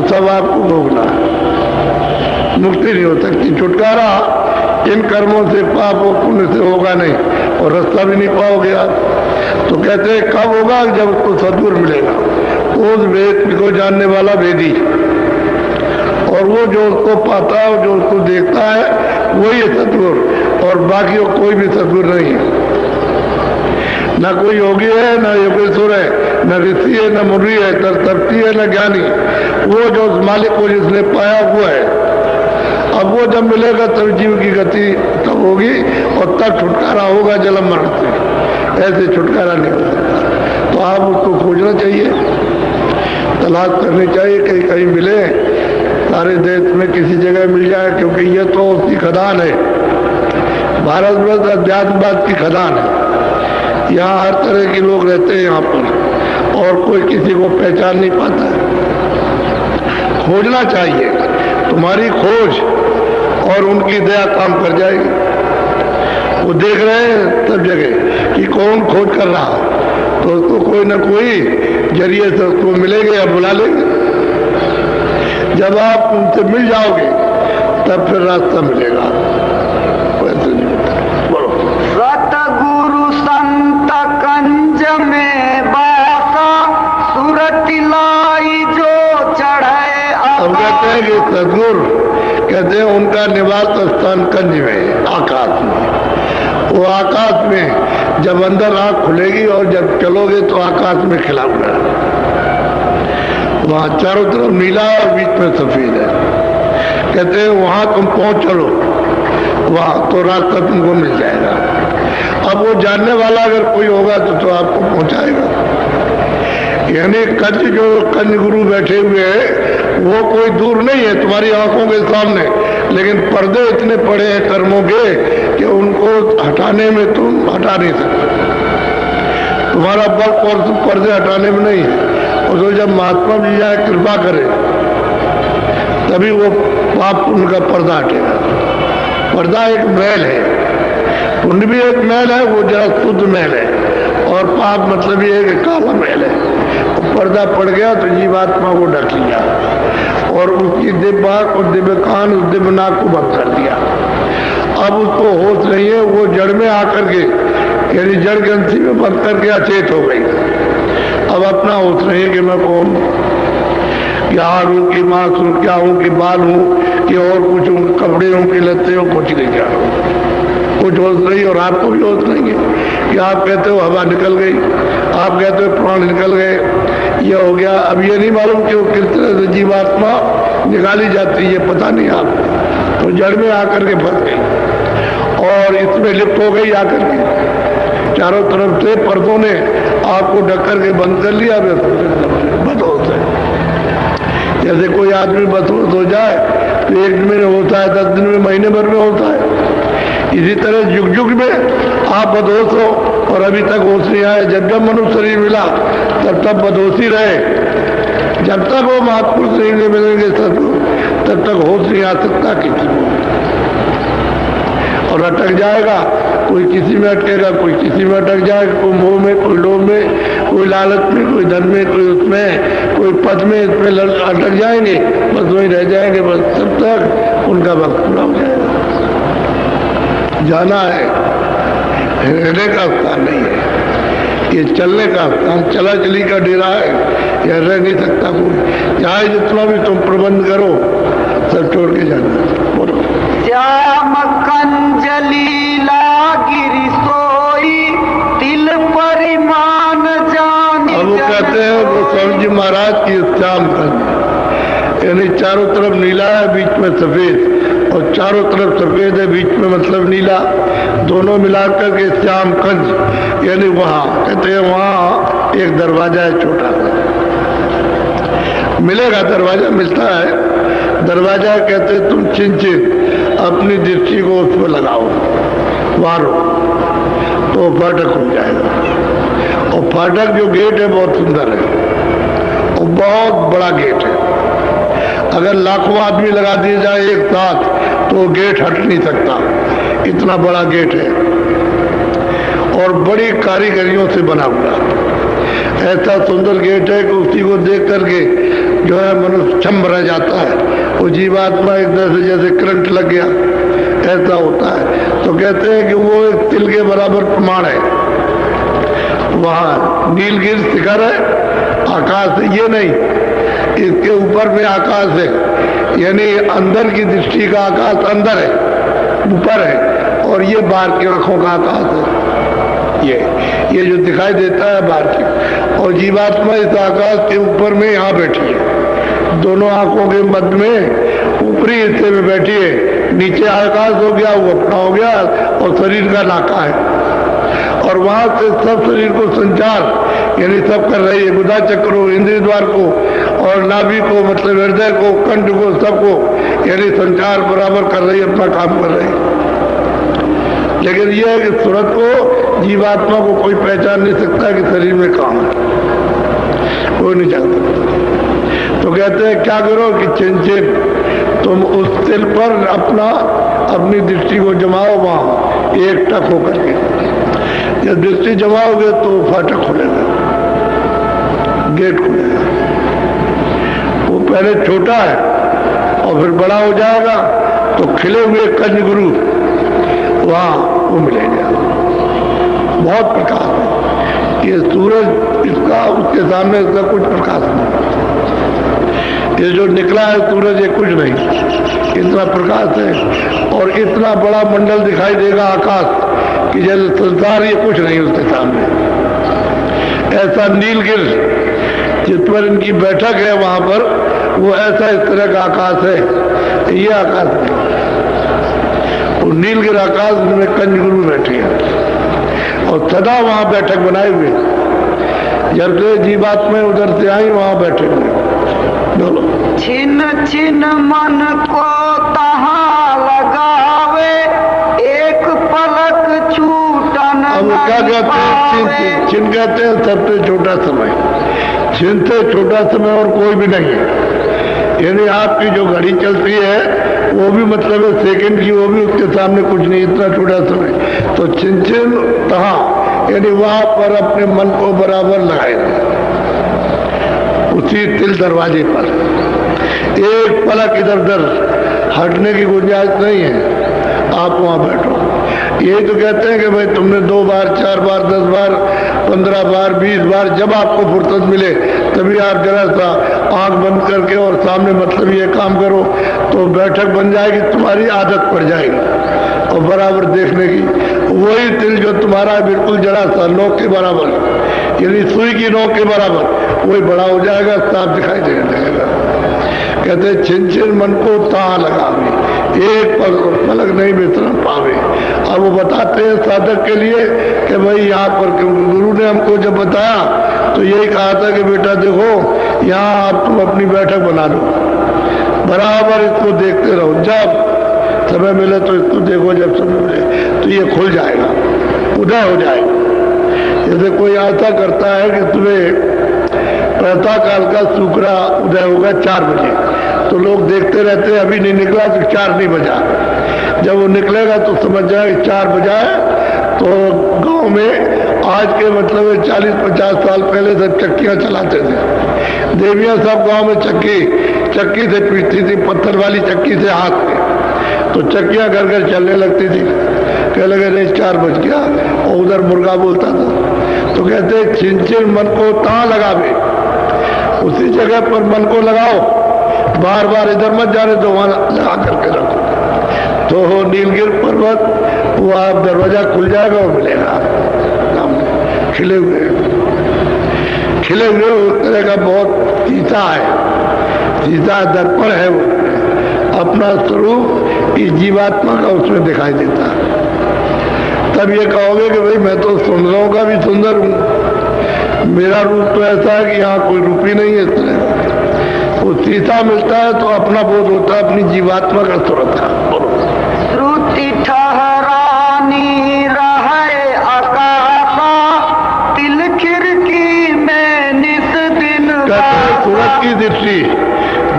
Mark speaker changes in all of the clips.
Speaker 1: तो सब आपको भोगना है, मुक्ति नहीं हो सकती। छुटकारा इन कर्मों से, पाप और पुण्य से होगा नहीं, और रास्ता भी नहीं पाओगे आप। तो कहते हैं कब होगा? जब उसको सद्गुरु मिलेगा, उस वेद को जानने वाला वेदी, और वो जो उसको पाता है, जो उसको देखता है, वही है सद्गुरु, और बाकी कोई भी सद्गुरु नहीं है। न कोई योगी है, न योगेश्वर है, न ऋषि है, न मुनि है, तपस्वी है, न ज्ञानी। वो जो उस मालिक को जिसने पाया वो है। अब वो जब मिलेगा तब जीव की गति तब होगी, और तब छुटकारा होगा जन्म मरण से। ऐसे छुटकारा नहीं हो सकता। तो आप उसको खोजना चाहिए, तलाश करनी चाहिए, कहीं कहीं मिले, सारे देश में किसी जगह मिल जाए, क्योंकि ये तो उसकी खदान है। भारतवर्ष अध्यात्मवाद की खदान है। यहाँ हर तरह के लोग रहते हैं यहाँ पर, और कोई किसी को पहचान नहीं पाता है। खोजना चाहिए, तुम्हारी खोज और उनकी दया काम कर जाएगी। वो देख रहे हैं सब जगह कि कौन खोज कर रहा है, तो उसको कोई ना कोई जरिए से उसको मिलेंगे या बुला लेंगे। जब आप उनसे मिल जाओगे तब फिर रास्ता मिलेगा, वैसे नहीं होता। बोलो।
Speaker 2: सतगुरु संत कंज में बासा, सुरति लाई जो चढ़े।
Speaker 1: अब कहते हैं कि सदगुरु कहते हैं उनका निवास स्थान कंज में, आकाश में। वो आकाश में जब अंदर आंख खुलेगी और जब चलोगे तो आकाश में खिला हुआ है। वहां चारों तरफ नीला और बीच में सफेद है। कहते हैं वहां तुम पहुंच चलो, वहां तो रास्ता तुमको मिल जाएगा। अब वो जानने वाला अगर कोई होगा तो आपको पहुंचाएगा। यानी कंज गुरु बैठे हुए हैं, वो कोई दूर नहीं है, तुम्हारी आंखों के सामने, लेकिन पर्दे इतने पड़े हैं कर्मों के कि उनको हटाने में तुम हटा नहीं सकते। तुम्हारा बल और पर्दे हटाने में नहीं है। और तो जब महात्मा जी जाए कृपा करे तभी वो पाप उनका पर्दा हटेगा। पर्दा एक मैल है, पुण्य भी एक मैल है, वो जरा शुद्ध मैल है, और पाप मतलब ये है कि काला मैल है। पर्दा पड़ गया तो जीवात्मा को ढक लिया, और उसकी दिव्य आंख और दिव्य कान, उस दिव्य नाक को बंद कर दिया। अब उसको होश नहीं है, वो जड़ में आकर के, यानी जड़ ग्रंथि में बंद करके अचेत हो गई। अब अपना होश नहीं है कि मैं कौन हूँ, क्या हार हूँ, कि मांस हूँ, क्या हूँ, कि बाल हूँ, कि और कुछ हूँ, कपड़े हूँ, कि लत्ते हूँ, कुछ नहीं क्या हूँ, कुछ होश नहीं। और आपको भी होश नहीं है कि आप कहते हो हवा निकल गई, आप कहते हो प्राण निकल गए, ये हो गया। अब ये नहीं मालूम कि वो किस तरह से जीवात्मा निकाली जाती है, ये पता नहीं आपको। तो जड़ में आकर के फंस गई और इसमें लिप्त हो गई आकर के। चारों तरफ से पर्दों ने आपको ढक करके बंद कर लिया। बदहोश है। जैसे कोई आदमी बदहोश हो जाए तो 1 दिन में होता है, 10 दिन में, महीने भर में होता है। इसी तरह युग युग में आप बदहोश हो और अभी तक होश नहीं आया। जब जब मनुष्य शरीर मिला तब तब बदहोशी रहे। जब तक वो महापुरुष नहीं मिलेंगे सदगुरु, तब तक होश नहीं आ सकता किसी को, और अटक जाएगा। कोई किसी में अटकेगा, कोई किसी में अटक जाएगा, कोई मोह में, कोई लोभ में, कोई लालच में, कोई धन में, कोई उसमें, कोई पद में, इसमें अटक जाएंगे, बस वहीं रह जाएंगे। बस तब तक उनका वक्त पूरा हो जाएगा। जाना है, रहने का स्थान नहीं है, ये चलने का स्थान, चला चली का डेरा है। यह रह नहीं सकता कोई, चाहे जितना भी तुम प्रबंध करो, सब छोड़ के जाना। बोलो।
Speaker 2: श्याम कंजलीला गिरी सोई, तिल परिमाण जानी।
Speaker 1: अब वो कहते हैं गोस्वामी जी महाराज की श्याम कंज, यानी चारों तरफ नीला है, बीच में सफेद, और चारों तरफ सफेद है, बीच में मतलब नीला, दोनों मिलाकर के श्याम कंज। यानी वहां कहते हैं वहां एक दरवाजा है छोटा सा, मिलेगा, दरवाजा मिलता है। दरवाजा कहते हैं तुम चिंचित अपनी दृष्टि को उस पर लगाओ, मारो, तो फाटक हो जाएगा। और फाटक जो गेट है बहुत सुंदर है, और बहुत बड़ा गेट है। अगर लाखों आदमी लगा दिए जाए एक साथ तो गेट हट नहीं सकता, इतना बड़ा गेट है, और बड़ी कारीगरियों से बना हुआ। ऐसा सुंदर गेट है कि उसी को देख करके जो है मनुष्य छम रह जाता है, वो जीवात्मा एक तरह से जैसे करंट लग गया ऐसा होता है। तो कहते हैं कि वो एक तिल के बराबर प्रमाण है। वहाँ नीलगिर शिखर है, आकाश है, ये नहीं, इसके ऊपर में आकाश है, यानी अंदर की दृष्टि का आकाश अंदर है, ऊपर है, और ये बाहर की आंखों का आकाश है। ये जो दिखाई देता है बाहर की, और जीवात्मा इस आकाश के ऊपर में यहाँ बैठी है, दोनों आंखों के मध्य में ऊपरी हिस्से में बैठी है। नीचे आकाश हो गया, वो अपना हो गया, और शरीर का नाका है, और वहां से सब शरीर को संचार यानी सब कर रही है। गुदा चक्र को, इंद्रिय द्वार को, और नाभि को, मतलब हृदय को, कंठ को, सबको यानी संचार बराबर कर रही है, अपना काम कर रही है। लेकिन यह है कि सूरत को, जीवात्मा को कोई पहचान नहीं सकता कि शरीर में काम है, कोई नहीं जान सकता। तो कहते हैं क्या करो कि चिन तुम उस तिल पर अपनी दृष्टि को जमाओ, वहां एक टक होकर के। जब दृष्टि जमाओगे तो फाटक खुलेगा, गेट खुलेगा। वो पहले छोटा है और फिर बड़ा हो जाएगा, तो खिले हुए कंज गुरु वहां वो मिलेगा। बहुत प्रकाश है, ये सूरज इसका, उसके सामने इसका कुछ प्रकाश नहीं। ये जो निकला है सूरज, ये कुछ नहीं, इतना प्रकाश है, और इतना बड़ा मंडल दिखाई देगा आकाश कि जैसे संसार ये कुछ नहीं उसके सामने। ऐसा नीलगिर जिस पर इनकी बैठक है वहां पर, वो ऐसा इस तरह का आकाश है, ये आकाश नहीं। वो नीलगिर आकाश में कंजगुरु बैठे हैं और सदा वहां बैठक बनाए हुए, जब से जीवात्मा उधर से आई वहां बैठे हुए। बोलो।
Speaker 2: छिन छिन मन को तहाँ लगावे, एक पलक छूटन
Speaker 1: अब क्या कहते हैं? छिन कहते हैं सबसे छोटा समय। छिन से छोटा समय और कोई भी नहीं है। यानी आपकी जो घड़ी चलती है वो भी मतलब है सेकंड की, वो भी उसके सामने कुछ नहीं, इतना छोटा समय। तो छिन छिन तहाँ यानी वहां पर अपने मन को बराबर लगाए, उसी तिल दरवाजे पर एक पलक इधर उधर हटने की गुंजाइश नहीं है। आप वहां बैठो। ये तो कहते हैं कि भाई तुमने 2 बार 4 बार 10 बार 15 बार 20 बार जब आपको फुर्सत मिले तभी आप जरा सा आंख बंद करके और सामने मतलब ये काम करो, तो बैठक बन जाएगी, तुम्हारी आदत पड़ जाएगी और बराबर देखने की। वही तिल जो तुम्हारा है बिल्कुल जरा सा नोक के बराबर, यानी सुई की नोक के बराबर, वही बड़ा हो जाएगा, साफ दिखाई देने लगेगा। कहते छिन छिन मन को तहाँ लगावे, एक पलक नहीं बेचना पावे। अब वो बताते हैं साधक के लिए कि भाई यहाँ पर, क्योंकि गुरु ने हमको जब बताया तो यही कहा था कि बेटा देखो यहाँ आप तुम अपनी बैठक बना लो, बराबर इसको देखते रहो, जब समय मिले तो इसको देखो, जब समय मिले तो ये खुल जाएगा, उदय हो जाएगा। जैसे कोई आशा करता है कि तुम्हें प्रातः काल का शुक्रा उदय होगा 4 बजे, तो लोग देखते रहते हैं, अभी नहीं निकला तो 4 नहीं बजा। जब वो निकलेगा तो समझ जाए 4 बजा है। तो गांव में आज के मतलब 40-50 साल पहले सब चक्कियां चलाते थे, देवियां सब गांव में चक्की से पीटती थी, पत्थर वाली चक्की से हाथ में, तो चक्कियां घर घर चलने लगती थी। कह लगे नहीं 4 बज गया, और उधर मुर्गा बोलता था। तो कहते छिन छिन मन को तहाँ लगावे, उसी जगह पर मन को लगाओ, बार बार इधर मत जाने दो, वहां लगा करके रखो। तो हो नीलगिर पर्वत, वो आप दरवाजा खुल जाएगा और मिलेगा खिले हुए उस तरह का बहुत शीशा है, शीशा दर्पण है, वो अपना स्वरूप इस जीवात्मा का उसमें दिखाई देता है। तब ये कहोगे कि भाई मैं तो सुंदरों का भी सुंदर हूं, मेरा रूप तो ऐसा है कि यहाँ कोई रूप ही नहीं है। इस तरह वो शीशा मिलता है तो अपना बोध होता है, अपनी जीवात्मा का स्वरूप है।
Speaker 2: श्रुति ठहरानी रहे आकाशा, तिल खिड़की में निस दिन
Speaker 1: सूरत की दृष्टि,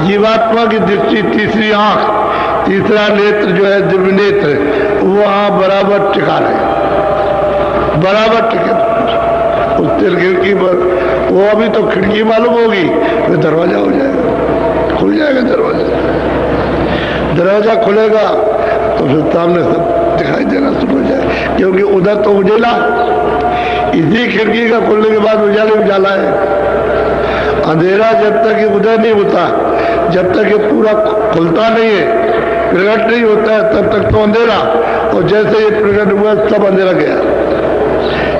Speaker 1: जीवात्मा की दृष्टि, तीसरी आंख, तीसरा नेत्र जो है दिव्य नेत्र, वहां बराबर टिका रहे, बराबर टिके उस तिल खिड़की पर। वो अभी तो खिड़की मालूम होगी, फिर दरवाजा हो जाएगा। खुल जाएगा दरवाजा। दरवाजा खुलेगा तो फिर सामने सब दिखाई देना शुरू हो जाए, क्योंकि उधर तो उजेला, इसी खिड़की का खुलने के बाद उजाले उजाला है। अंधेरा जब तक ये उदय नहीं होता, जब तक ये पूरा खुलता नहीं है, प्रकट नहीं होता है, तब तक तो अंधेरा, और जैसे ये प्रकट हुआ सब अंधेरा गया,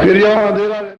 Speaker 1: फिर यहाँ अंधेरा